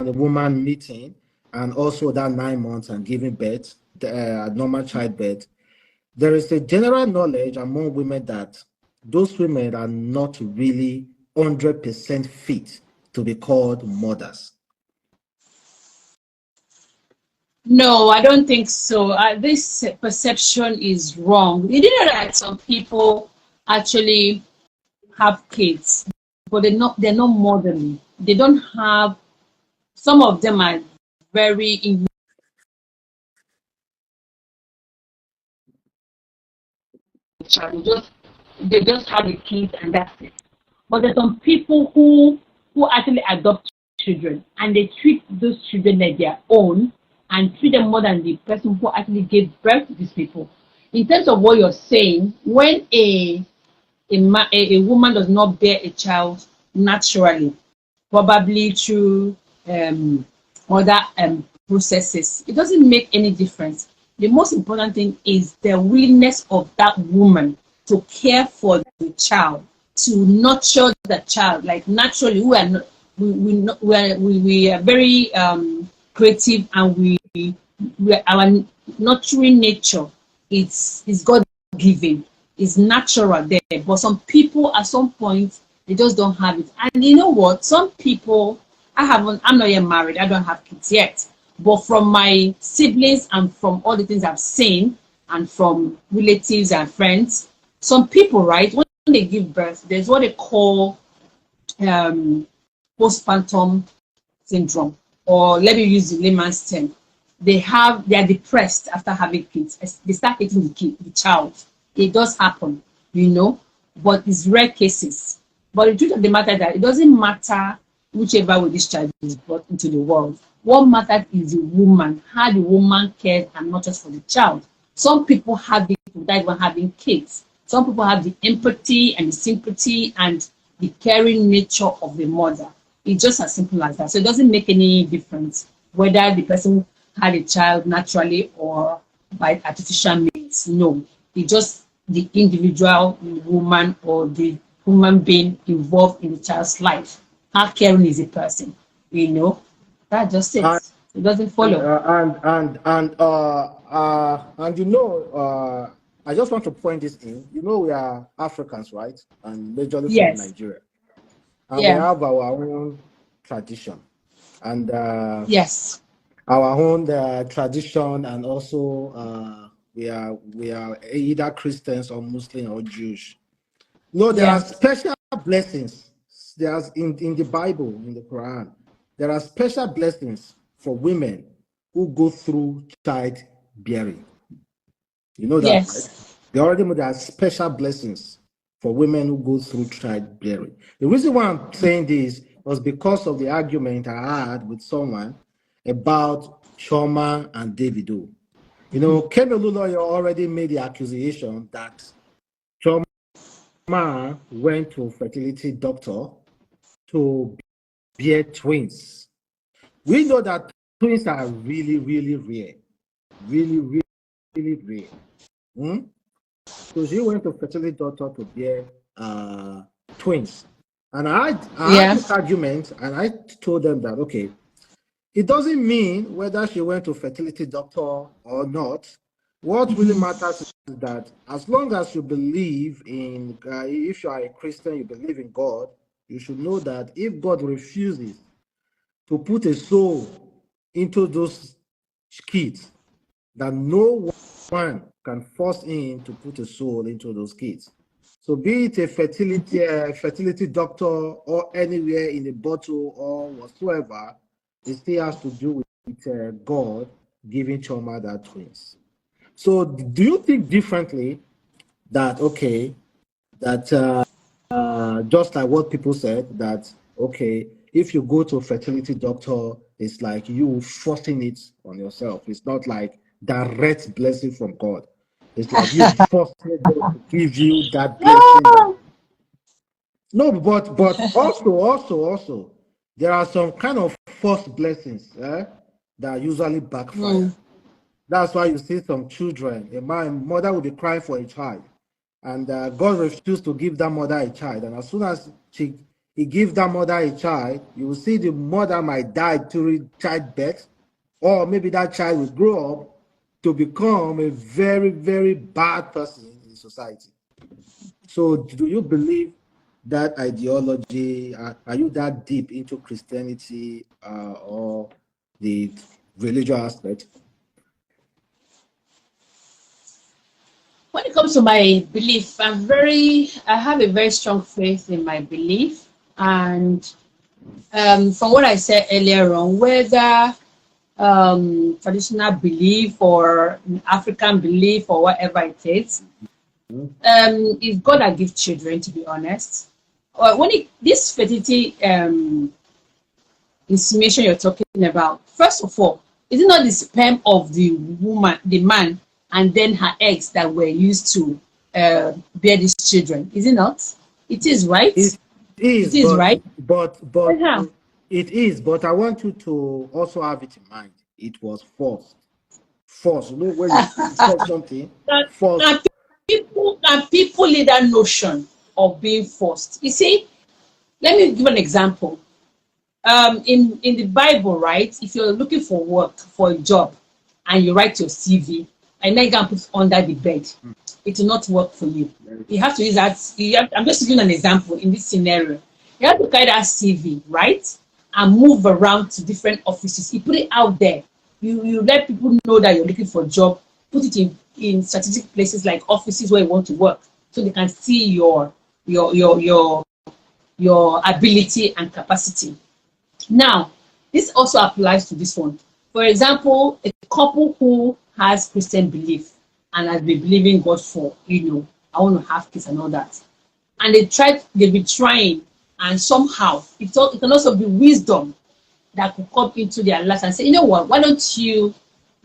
the woman meeting, and also that 9 months and giving birth, normal childbirth, there is a general knowledge among women that those women are not really 100% fit to be called mothers. No, I don't think so. This perception is wrong. You didn't know that some people actually have kids, but they're not motherly. They don't have. Some of them are very child. They just have a kid and that's it. But there's some people who actually adopt children and they treat those children like their own and treat them more than the person who actually gave birth to these people. In terms of what you're saying, when a woman does not bear a child naturally, probably through other processes, it doesn't make any difference. The most important thing is the willingness of that woman to care for the child, to nurture the child. Like naturally, we are not, we are very creative, and our nurturing nature is God given, is natural there. But some people at some point they just don't have it. And you know what? Some people, I'm not yet married, I don't have kids yet. But from my siblings and from all the things I've seen and from relatives and friends, some people, right, when they give birth, there's what they call um, postpartum syndrome, or let me use the layman's term. They are depressed after having kids. They start hating the child. It does happen, but it's rare cases. But the truth of the matter is that it doesn't matter whichever way this child is brought into the world. What matters is the woman, how the woman cares and nurtures for the child. Some people have it without even having kids. Some people have the empathy and the sympathy and the caring nature of the mother. It's just as simple as that. So it doesn't make any difference whether the person had a child naturally or by artificial means. No, it's just the individual woman or the human being involved in the child's life. How caring is a person, That's just it. And It doesn't and follow. I just want to point this in. We are Africans, right? And majorly from Yes. Nigeria, and we Yeah. have our own tradition and Yes. our own tradition, and also we are either Christians or Muslim or Jewish. No, there are Yeah. special blessings. There's in the Bible, in the Quran, there are special blessings for women who go through childbearing. You know that, right? Yes. They already know there are special blessings for women who go through childbearing. The reason why I'm saying this was because of the argument I had with someone about Chioma and Davido. Kemi lawyer already made the accusation that Chioma went to a fertility doctor to bear twins. We know that twins are really, really rare. Really, really, really rare. Hmm? So she went to fertility doctor to bear twins. And I had Yeah. this argument, and I told them that, okay, it doesn't mean whether she went to fertility doctor or not. What really matters is that as long as you believe in, if you are a Christian, you believe in God, you should know that if God refuses to put a soul into those kids, that no one can force him to put a soul into those kids. So be it a fertility doctor or anywhere in the bottle or whatsoever, it still has to do with God giving Chioma that twins. So do you think differently that, okay, that just like what people said, that, okay, if you go to a fertility doctor, it's like you forcing it on yourself. It's not like direct blessing from God. It's like you forcing God to give you that blessing. That no, but also, there are some kind of forced blessings that usually backfire. Mm. That's why you see some children, mother will be crying for a child, and God refused to give that mother a child. And as soon as he gives that mother a child, you will see the mother might die during childbirth, or maybe that child will grow up to become a very, very bad person in society. So, do you believe that ideology? Are you that deep into Christianity or the religious aspect? When it comes to my belief, I have a very strong faith in my belief. And from what I said earlier on, whether traditional belief or African belief or whatever it is, it's God that gives children, to be honest. This fertility insemination you're talking about, first of all, is it not the sperm of the woman, the man, and then her eggs that were used to bear these children? Is it not? It is, right? It It is, is, right? but Uh-huh. it is. But I want you to also have it in mind. It was forced. Forced. You know, when you force something, Now, force. now people need that notion of being forced. You see, let me give an example. In the Bible, right? If you're looking for work for a job and you write your CV and then you can put it under the bed, it will not work for you. You have to use that. I'm just giving an example in this scenario. You have to carry that CV, right? And move around to different offices. You put it out there. You let people know that you're looking for a job. Put it in strategic places like offices where you want to work, so they can see your your ability and capacity. Now, this also applies to this one. For example, a couple who has Christian belief and has been believing God for, I want to have kids and all that. And they've been trying, and somehow it can also be wisdom that could come into their lives and say, you know what, why don't you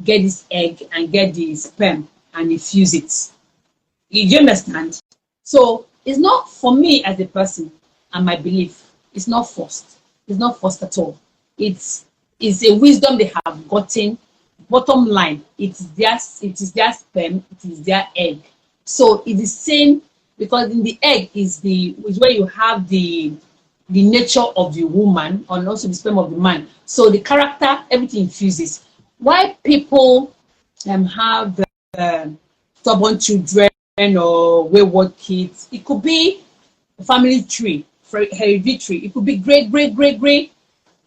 get this egg and get the sperm and infuse it? You understand? So it's not for me as a person and my belief. It's not forced. It's not forced at all. It's a wisdom they have gotten. Bottom line, it is their sperm, it is their egg. So it's the same, because in the egg is where you have the nature of the woman and also the sperm of the man. So the character, everything infuses. Why people have stubborn children or wayward kids? It could be a family tree, for hereditary. It could be great, great, great, great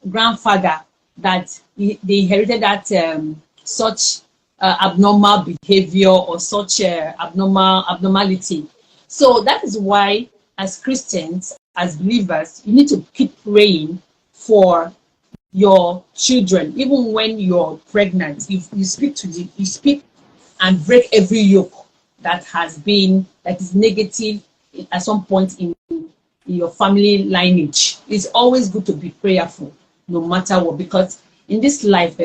grandfather that they inherited that such abnormal behavior or such abnormality. So that is why, as Christians, as believers, you need to keep praying for your children. Even when you're pregnant, you speak and break every yoke that is negative at some point in your family lineage. It's always good to be prayerful, no matter what, because in this life,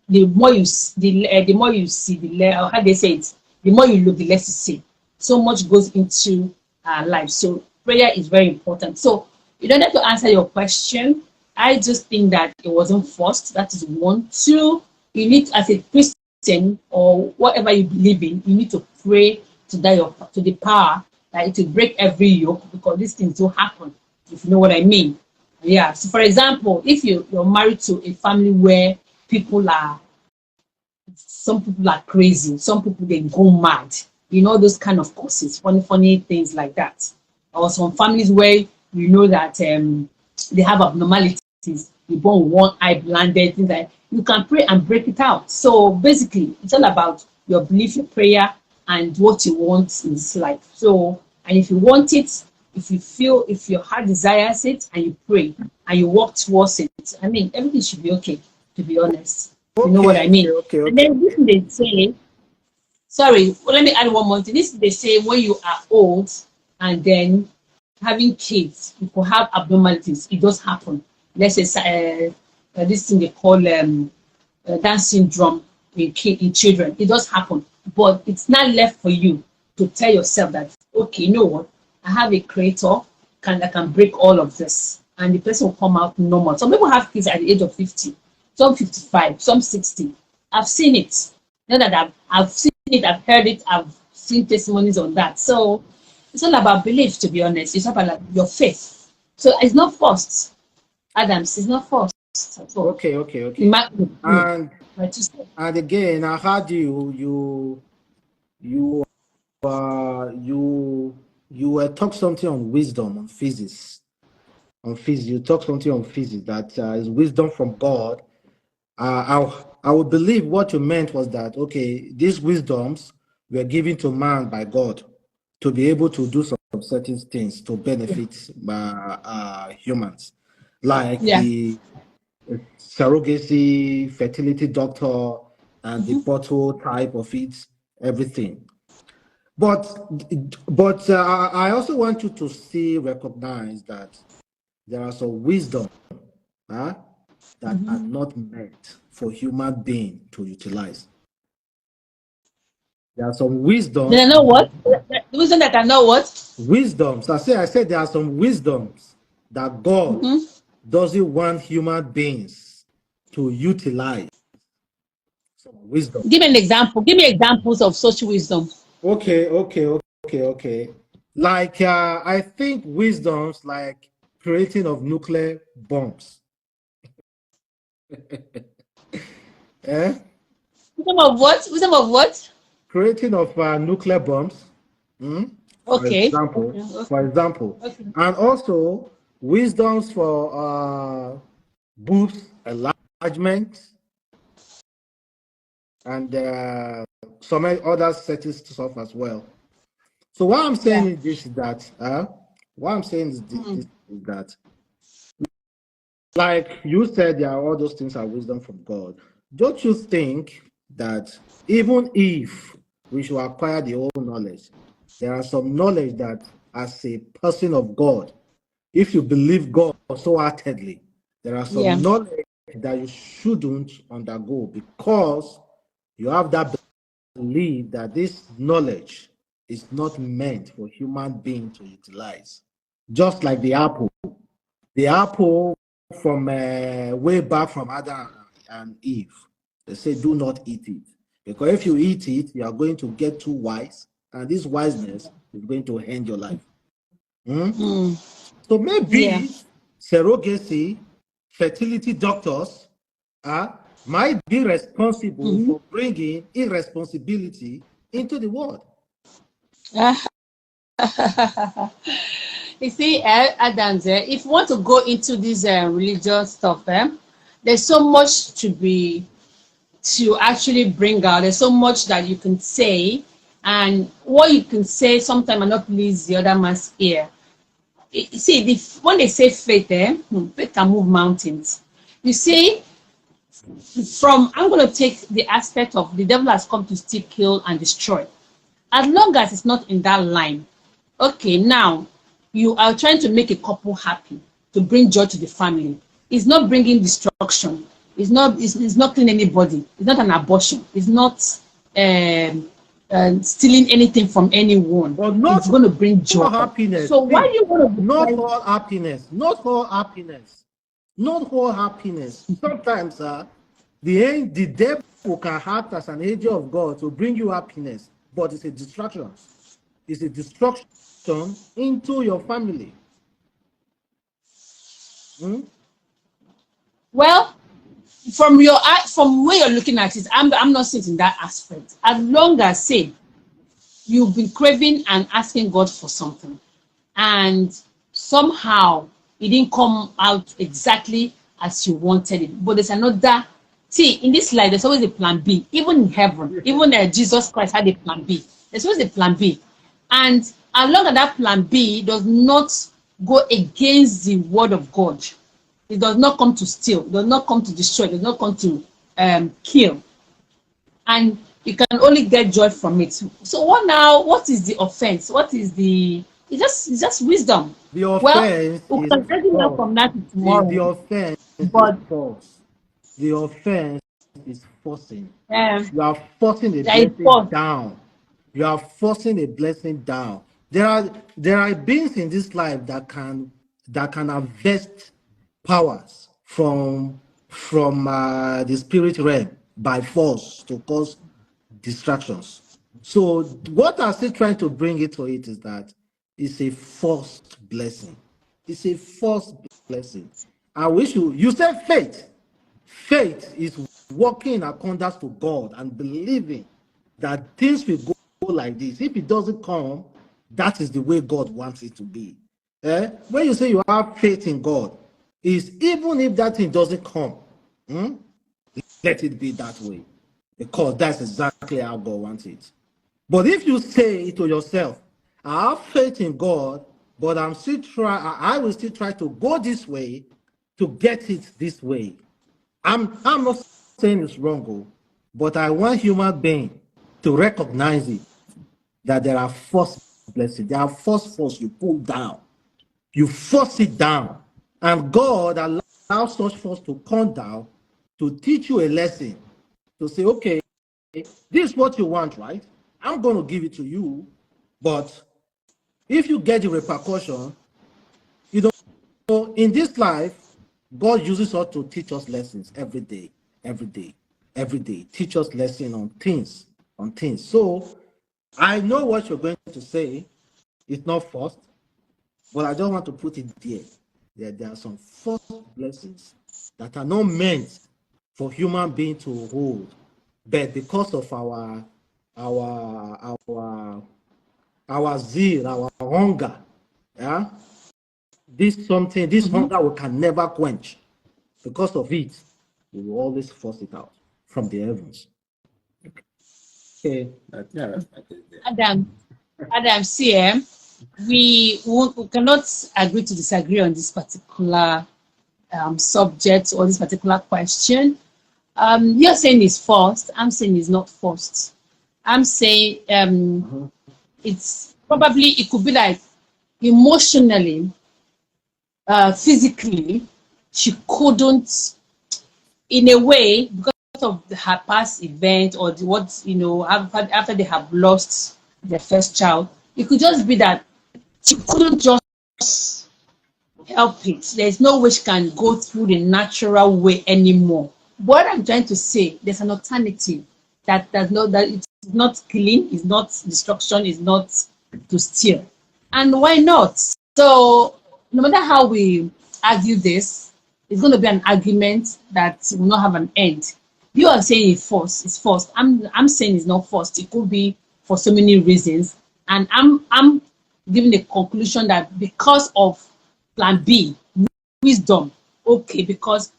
the more you the more you see, how they say it, the more you look, the less you see. So much goes into our life. So prayer is very important. So in order to answer your question, I just think that it wasn't forced. That is one. Two, you need, as a Christian or whatever you believe in, you need to pray to the power that it will break every yoke, because these things do happen, if you know what I mean. Yeah. So for example, if you're married to a family where some people are crazy, some people they go mad, those kind of causes, funny things like that. Or some families where you know that they have abnormalities, you born with one eye blinded, things like, you can pray and break it out. So basically, it's all about your belief, your prayer, and what you want in this life. So, and if you want it, if your heart desires it, and you pray and you work towards it, I mean, everything should be okay, to be honest. You know what Okay, I okay, mean? okay, And okay, then this okay. they say, sorry, well, let me add one more thing. This they say, when you are old and then having kids, you could have abnormalities. It does happen. Let's say this thing they call Down syndrome in children. It does happen, but it's not left for you to tell yourself that, okay, you know what, I have a creator that can break all of this, and the person will come out normal. Some people have kids at the age of 50, some 55, some 60. I've seen it. Not that I've seen it, I've heard it, I've seen testimonies on that. So it's all about belief, to be honest. It's all about your faith. So it's not forced. Adams, it's not forced at all. Okay, okay, okay. And Right, you said. and again, I heard you you were talk something on wisdom on physics. On physics, you talk something on physics that is wisdom from God. I would believe what you meant was that, okay, these wisdoms were given to man by God to be able to do some certain things to benefit humans, like Yeah. the surrogacy, fertility doctor, and the Mm-hmm. bottle type of it, everything. But I also want you to see, recognize that there are some wisdom, huh, that are Mm-hmm. not meant for human being to utilize. There are some wisdoms, Then I know what? The reason that I know what? wisdoms. I said there are some wisdoms that God Mm-hmm. doesn't want human beings to utilize. Some wisdom. Give me an example. Give me examples of such wisdom. Okay, okay, okay, okay. Like I think wisdoms like creating of nuclear bombs. Eh? Wisdom of what? Wisdom of what? Creating of nuclear bombs. Hmm? For Okay. example, Okay. for Okay. example, Okay. and also wisdoms for boobs enlargement and some other certain stuff as well. So what I'm saying Yeah. is this: is that what I'm saying is this Mm. is that, like you said, there are all those things are wisdom from God. Don't you think that even if we should acquire the whole knowledge, there are some knowledge that, as a person of God, if you believe God so heartedly, there are Yeah. some knowledge that you shouldn't undergo because you have that belief that this knowledge is not meant for human being to utilize. Just like the apple from way back from Adam and Eve, they say, do not eat it. Because if you eat it, you are going to get too wise, and this wiseness is going to end your life. Hmm? Mm. So Yeah. maybe surrogacy, fertility doctors might be responsible Mm-hmm. for bringing irresponsibility into the world. You see, Adams, if you want to go into this religious stuff, there's so much to actually bring out. There's so much that you can say, and what you can say sometimes may not please the other man's ear. See, when they say faith, faith can move mountains. You see, I'm going to take the aspect of the devil has come to steal, kill, and destroy. As long as it's not in that line, okay, now you are trying to make a couple happy, to bring joy to the family. It's not bringing destruction. It's not killing anybody. It's not an abortion. It's not um, stealing anything from anyone. But It's not going to bring joy. all happiness. So why do See, you want to not decide? all happiness. Not all happiness. Not all happiness. Sometimes the devil can act as an angel of God to bring you happiness, but it's a distraction. It's a destruction into your family. Hmm? Well, from where you're looking at it, I'm not seeing it in that aspect. As long as say you've been craving and asking God for something, and somehow it didn't come out exactly as you wanted it. But there's another. See, in this life, there's always a plan B. Even in heaven, even Jesus Christ had a plan B. There's always a plan B. And as long as that plan B does not go against the word of God, it does not come to steal, it does not come to destroy, it does not come to kill, and you can only get joy from it. So what now? What is the offense? What is the? It's just wisdom. The Well, offense we is can argue that false. from now to The tomorrow, offense is but false. The offense is forcing. um, You are forcing a there is blessing force. down. You are forcing a blessing down. There are beings in this life that can harvest powers from the spirit realm by force to cause distractions. So what I'm still trying to bring it to it is that it's a forced blessing. It's a false blessing. I wish you said faith. Faith is walking in accordance to God and believing that things will go like this. If it doesn't come, that is the way God wants it to be. When you say you have faith in God, is even if that thing doesn't come, let it be that way, because that's exactly how God wants it. But if you say to yourself, I have faith in God, but I will still try to go this way to get it this way. I'm not saying it's wrong, but I want human being to recognize it, that there are false blessings, there are false force you pull down, you force it down, and God allows such force to come down to teach you a lesson, to say, okay, this is what you want, right? I'm going to give it to you, but if you get the repercussion, you know, in this life, God uses us to teach us lessons every day, every day, every day. Teach us lessons on things, on things. So I know what you're going to say. It's not forced, but I don't want to put it there. There are some false blessings that are not meant for human being to hold, but because of our zeal, our hunger, yeah, this hunger we can never quench. Because of it, we will always force it out from the heavens. Okay. Yeah. Adam, see, we cannot agree to disagree on this particular subject or this particular question. You're saying it's forced. I'm saying it's not forced. I'm saying it's probably, it could be like emotionally, physically, she couldn't, in a way, because of her past event or what, you know, after they have lost their first child, it could just be that she couldn't just help it. There's no way she can go through the natural way anymore. What I'm trying to say, there's an alternative that does not, that it's not killing, it's not destruction, it's not to steal. And why not? So no matter how we argue this, it's going to be an argument that will not have an end. You are saying it's forced. It's forced. I'm saying it's not forced. It could be for so many reasons, and I'm giving a conclusion that because of Plan B, wisdom. Okay, because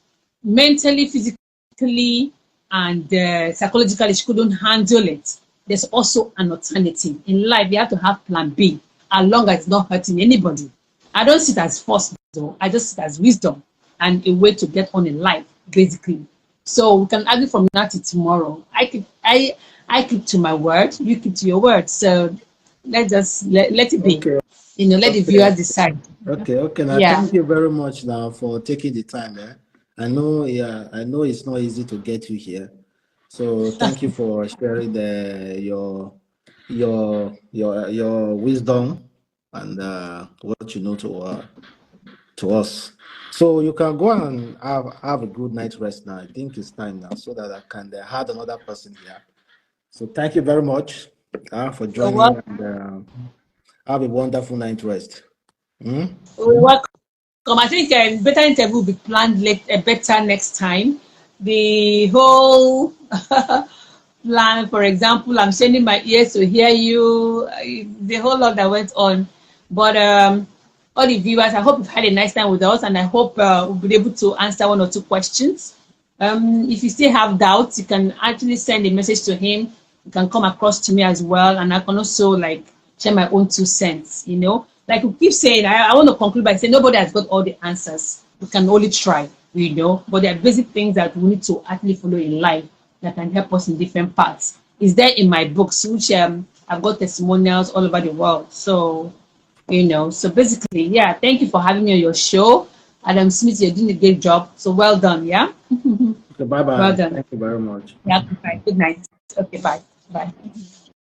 mentally, physically, and psychologically, she couldn't handle it. There's also an alternative in life. You have to have Plan B, as long as it's not hurting anybody. I don't see it as force, though. I just see it as wisdom and a way to get on in life, basically. So we can argue from now to tomorrow. I keep to my word, you keep to your word. So let it be. Okay. You know, let the viewers decide. Okay. Now, Yeah. thank you very much now for taking the time. I know, I know it's not easy to get you here. So thank you for sharing your wisdom and what you know to us. So you can go and have a good night rest now. I think it's time now, so that I can have another person here. So thank you very much for You're joining, welcome. and have a wonderful night rest. You're welcome. I think better interview will be planned better next time. The whole plan, for example, I'm sending my ears to hear you, the whole lot that went on. But all the viewers, I hope you've had a nice time with us, and I hope we'll be able to answer one or two questions. If you still have doubts, you can actually send a message to him. You can come across to me as well, and I can also like share my own 2 cents. You know, like we keep saying, I want to conclude by saying nobody has got all the answers. We can only try, you know, but there are basic things that we need to actually follow in life that can help us in different parts. Is there in my books, which I've got testimonials all over the world. So, you know, so basically, yeah, thank you for having me on your show. Adam Smith, you're doing a great job. So well done, yeah? Okay, bye Well bye. done. Thank you very much. Yeah, bye. Good night. Okay, bye. Bye.